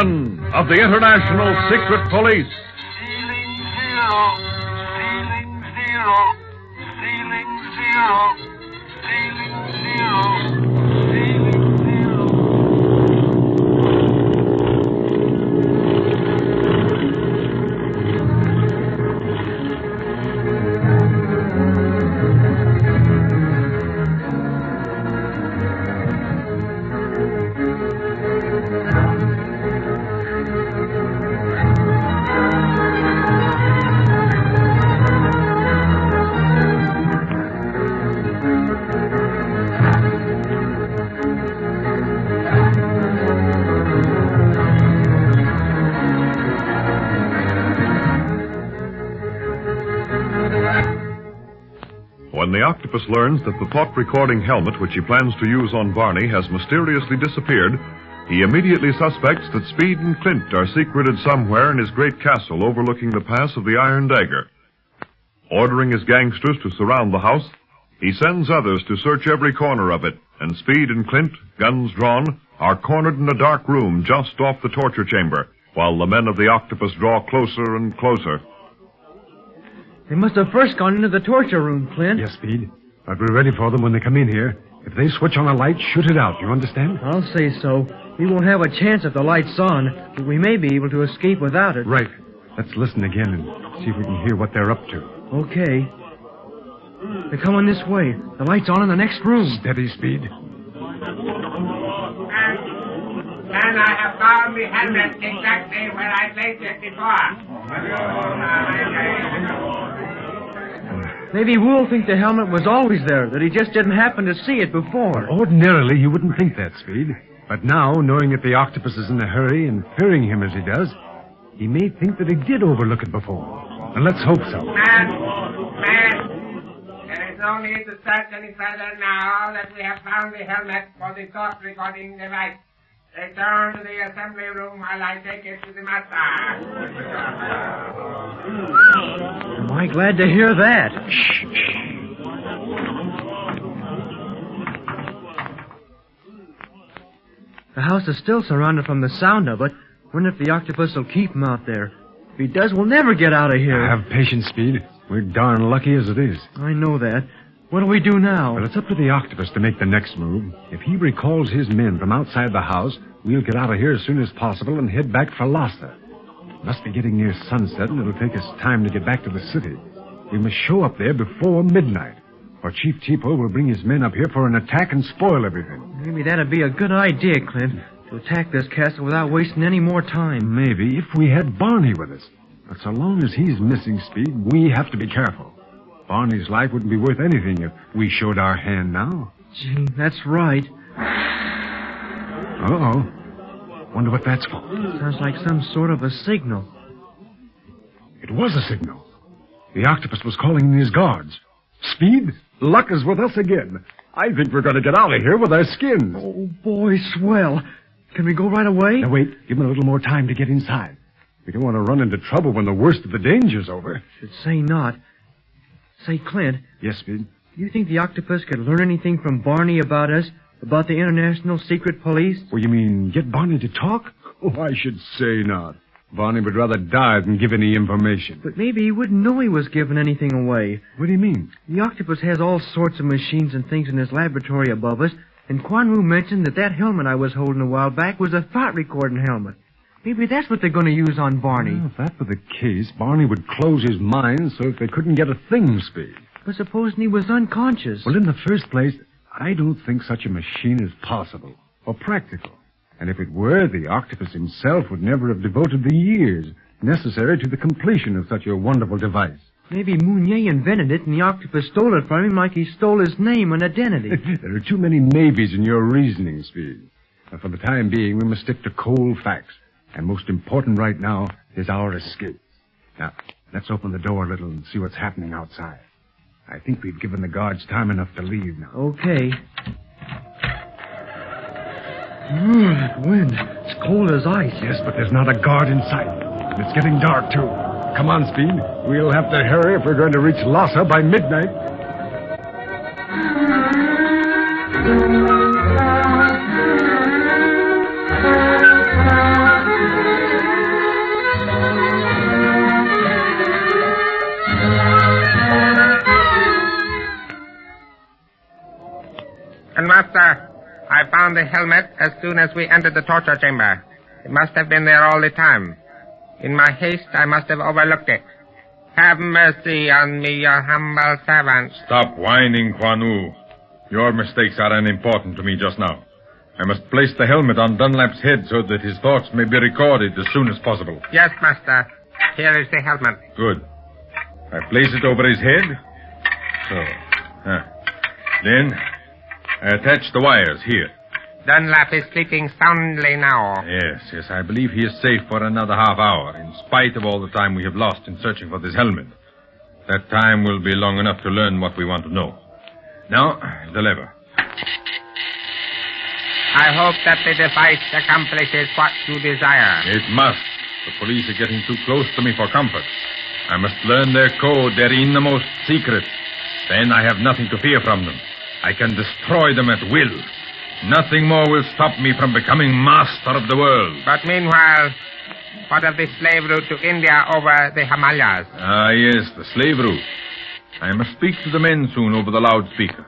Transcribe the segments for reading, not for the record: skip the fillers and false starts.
Gibson of the International Secret Police. Ceiling zero, ceiling zero, ceiling zero, ceiling zero, ceiling zero. When the Octopus learns that the thought-recording helmet which he plans to use on Barney has mysteriously disappeared, he immediately suspects that Speed and Clint are secreted somewhere in his great castle overlooking the pass of the Iron Dagger. Ordering his gangsters to surround the house, he sends others to search every corner of it, and Speed and Clint, guns drawn, are cornered in a dark room just off the torture chamber, while the men of the Octopus draw closer and closer. They must have first gone into the torture room, Clint. Yes, Speed. But we're ready for them when they come in here. If they switch on a light, shoot it out. You understand? I'll say so. We won't have a chance if the light's on, but we may be able to escape without it. Right. Let's listen again and see if we can hear what they're up to. Okay. They're coming this way. The light's on in the next room. Steady, Speed. And I have found the helmet exactly where I placed it before. Maybe we'll think the helmet was always there, that he just didn't happen to see it before. Ordinarily, you wouldn't think that, Speed. But now, knowing that the Octopus is in a hurry and fearing him as he does, he may think that he did overlook it before. And let's hope so. Man, there is no need to search any further now that we have found the helmet for the thought-recording device. Return to the assembly room while I take it to the master. Am I glad to hear that? Shh. The house is still surrounded from the sound of it. Wonder if the Octopus will keep him out there. If he does, we'll never get out of here. Have patience, Speed. We're darn lucky as it is. I know that. What do we do now? Well, it's up to the Octopus to make the next move. If he recalls his men from outside the house, we'll get out of here as soon as possible and head back for Lhasa. It must be getting near sunset, and it'll take us time to get back to the city. We must show up there before midnight, or Chief Tipo will bring his men up here for an attack and spoil everything. Maybe that'd be a good idea, Clint, to attack this castle without wasting any more time. Maybe if we had Barney with us. But so long as he's missing, Speed, we have to be careful. Barney's life wouldn't be worth anything if we showed our hand now. Gee, that's right. Uh-oh. Wonder what that's for. Sounds like some sort of a signal. It was a signal. The Octopus was calling in his guards. Speed, luck is with us again. I think we're going to get out of here with our skins. Oh, boy, swell. Can we go right away? Now, wait. Give him a little more time to get inside. We don't want to run into trouble when the worst of the danger's over. Should say not. Say, Clint. Yes, Speed? Do you think the Octopus could learn anything from Barney about us? About the International Secret Police? Well, you mean get Barney to talk? Oh, I should say not. Barney would rather die than give any information. But maybe he wouldn't know he was giving anything away. What do you mean? The Octopus has all sorts of machines and things in his laboratory above us, and Quan Wu mentioned that helmet I was holding a while back was a thought-recording helmet. Maybe that's what they're going to use on Barney. Well, if that were the case, Barney would close his mind so that they couldn't get a thing, Speed. But supposing he was unconscious? Well, in the first place, I don't think such a machine is possible or practical. And if it were, the Octopus himself would never have devoted the years necessary to the completion of such a wonderful device. Maybe Mounier invented it and the Octopus stole it from him like he stole his name and identity. There are too many maybes in your reasoning, Speed. But for the time being, we must stick to cold facts. And most important right now is our escape. Now, let's open the door a little and see what's happening outside. I think we've given the guards time enough to leave now. Okay. That wind. It's cold as ice. Yes, but there's not a guard in sight. And it's getting dark, too. Come on, Speed. We'll have to hurry if we're going to reach Lhasa by midnight. Master, I found the helmet as soon as we entered the torture chamber. It must have been there all the time. In my haste, I must have overlooked it. Have mercy on me, your humble servant. Stop whining, Quan Wu. Your mistakes are unimportant to me just now. I must place the helmet on Dunlap's head so that his thoughts may be recorded as soon as possible. Yes, Master. Here is the helmet. Good. I place it over his head. So. Then, I attach the wires here. Dunlap is sleeping soundly now. Yes, I believe he is safe for another half hour, in spite of all the time we have lost in searching for this helmet. That time will be long enough to learn what we want to know. Now, the lever. I hope that the device accomplishes what you desire. It must. The police are getting too close to me for comfort. I must learn their code, their innermost secrets. Then I have nothing to fear from them. I can destroy them at will. Nothing more will stop me from becoming master of the world. But meanwhile, what of the slave route to India over the Himalayas? Ah, yes, the slave route. I must speak to the men soon over the loudspeaker.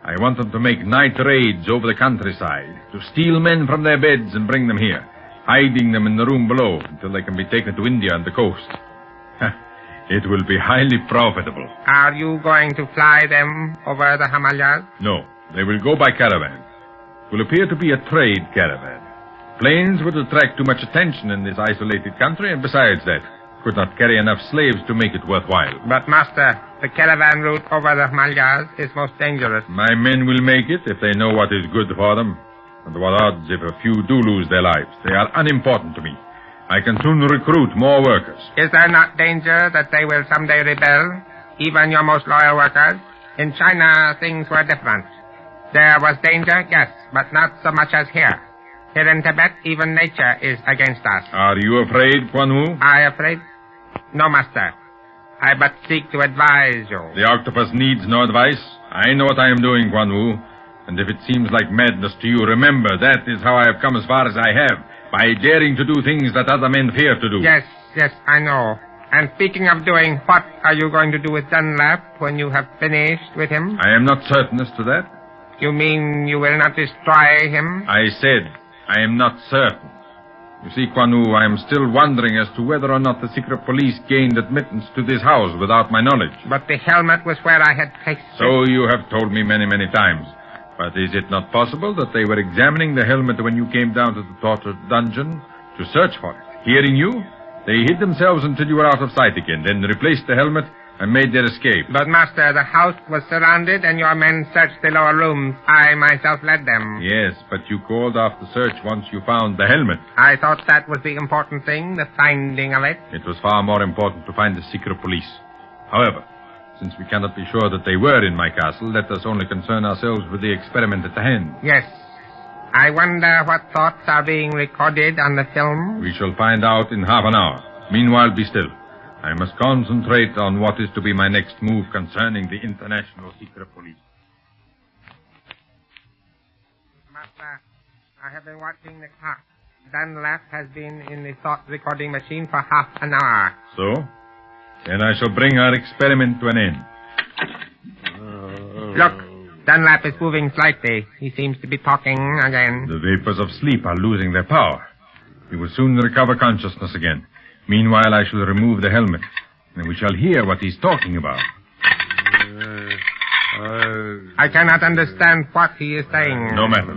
I want them to make night raids over the countryside, to steal men from their beds and bring them here, hiding them in the room below until they can be taken to India and the coast. It will be highly profitable. Are you going to fly them over the Himalayas? No, they will go by caravan. It will appear to be a trade caravan. Planes would attract too much attention in this isolated country, and besides that, could not carry enough slaves to make it worthwhile. But, Master, the caravan route over the Himalayas is most dangerous. My men will make it if they know what is good for them. And what odds if a few do lose their lives? They are unimportant to me. I can soon recruit more workers. Is there not danger that they will someday rebel, even your most loyal workers? In China, things were different. There was danger, yes, but not so much as here. Here in Tibet, even nature is against us. Are you afraid, Quan Wu? I afraid? No, Master. I but seek to advise you. The octopus needs no advice. I know what I am doing, Quan Wu. And if it seems like madness to you, remember that is how I have come as far as I have, by daring to do things that other men fear to do. Yes, I know. And speaking of doing, what are you going to do with Dunlap when you have finished with him? I am not certain as to that. You mean you will not destroy him? I said I am not certain. You see, Quan Wu, I am still wondering as to whether or not the secret police gained admittance to this house without my knowledge. But the helmet was where I had placed it. So you have told me many, many times. But is it not possible that they were examining the helmet when you came down to the torture dungeon to search for it? Hearing you, they hid themselves until you were out of sight again, then replaced the helmet and made their escape. But, Master, the house was surrounded and your men searched the lower rooms. I myself led them. Yes, but you called off the search once you found the helmet. I thought that was the important thing, the finding of it. It was far more important to find the secret police. However, since we cannot be sure that they were in my castle, let us only concern ourselves with the experiment at hand. Yes. I wonder what thoughts are being recorded on the film. We shall find out in half an hour. Meanwhile, be still. I must concentrate on what is to be my next move concerning the International Secret Police. Master, I have been watching the clock. Dunlap has been in the thought recording machine for half an hour. So? Then I shall bring our experiment to an end. Look, Dunlap is moving slightly. He seems to be talking again. The vapors of sleep are losing their power. He will soon recover consciousness again. Meanwhile, I shall remove the helmet, and we shall hear what he's talking about. I cannot understand what he is saying. No matter.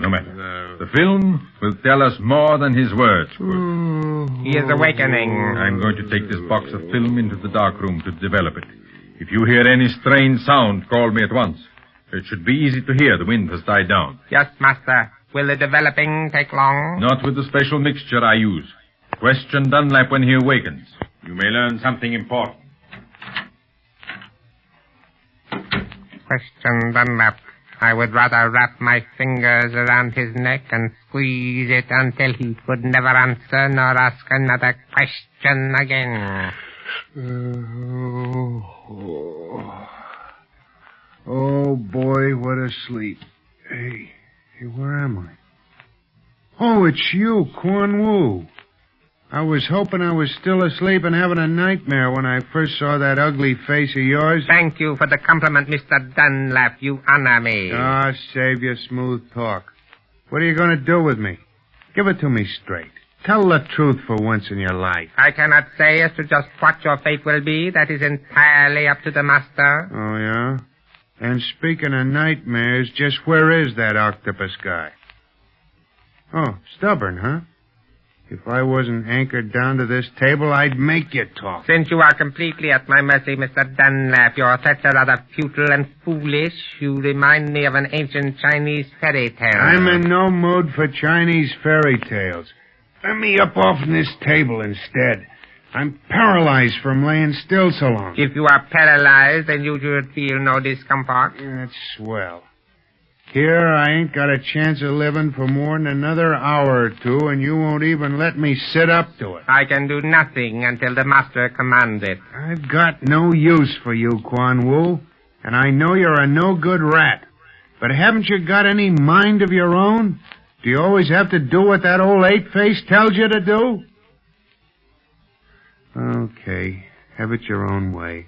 The film will tell us more than his words could. He is awakening. I'm going to take this box of film into the dark room to develop it. If you hear any strange sound, call me at once. It should be easy to hear. The wind has died down. Yes, Master. Will the developing take long? Not with the special mixture I use. Question Dunlap when he awakens. You may learn something important. Question Dunlap. I would rather wrap my fingers around his neck and squeeze it until he could never answer nor ask another question again. Oh, boy, what a sleep. Hey, where am I? Oh, it's you, Quan Wu. I was hoping I was still asleep and having a nightmare when I first saw that ugly face of yours. Thank you for the compliment, Mr. Dunlap. You honor me. Ah, save your smooth talk. What are you going to do with me? Give it to me straight. Tell the truth for once in your life. I cannot say as to just what your fate will be. That is entirely up to the master. Oh, yeah? And speaking of nightmares, just where is that octopus guy? Oh, stubborn, huh? If I wasn't anchored down to this table, I'd make you talk. Since you are completely at my mercy, Mr. Dunlap, your threats are rather futile and foolish. You remind me of an ancient Chinese fairy tale. I'm in no mood for Chinese fairy tales. Let me up off this table instead. I'm paralyzed from laying still so long. If you are paralyzed, then you should feel no discomfort. That's swell. Here, I ain't got a chance of living for more than another hour or two, and you won't even let me sit up to it. I can do nothing until the master commands it. I've got no use for you, Quan Wu, and I know you're a no-good rat. But haven't you got any mind of your own? Do you always have to do what that old ape-face tells you to do? Okay, have it your own way.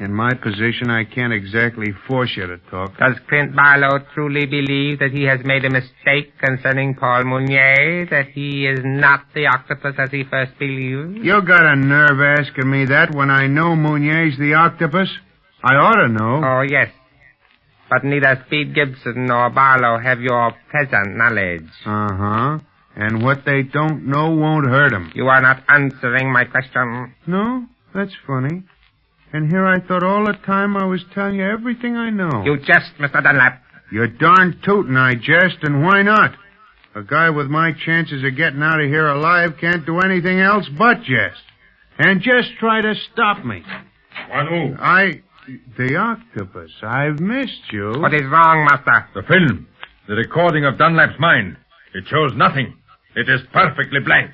In my position, I can't exactly force you to talk. Does Clint Barlow truly believe that he has made a mistake concerning Paul Mounier, that he is not the octopus as he first believed? You got a nerve asking me that when I know Mounier's the octopus? I ought to know. Oh, yes. But neither Speed Gibson nor Barlow have your present knowledge. Uh-huh. And what they don't know won't hurt them. You are not answering my question. No? That's funny. And here I thought all the time I was telling you everything I know. You jest, Mr. Dunlap. You're darn tootin' I jest, and why not? A guy with my chances of getting out of here alive can't do anything else but jest. And just try to stop me. Wanu. The octopus. I've missed you. What is wrong, master? The film. The recording of Dunlap's mind. It shows nothing. It is perfectly blank.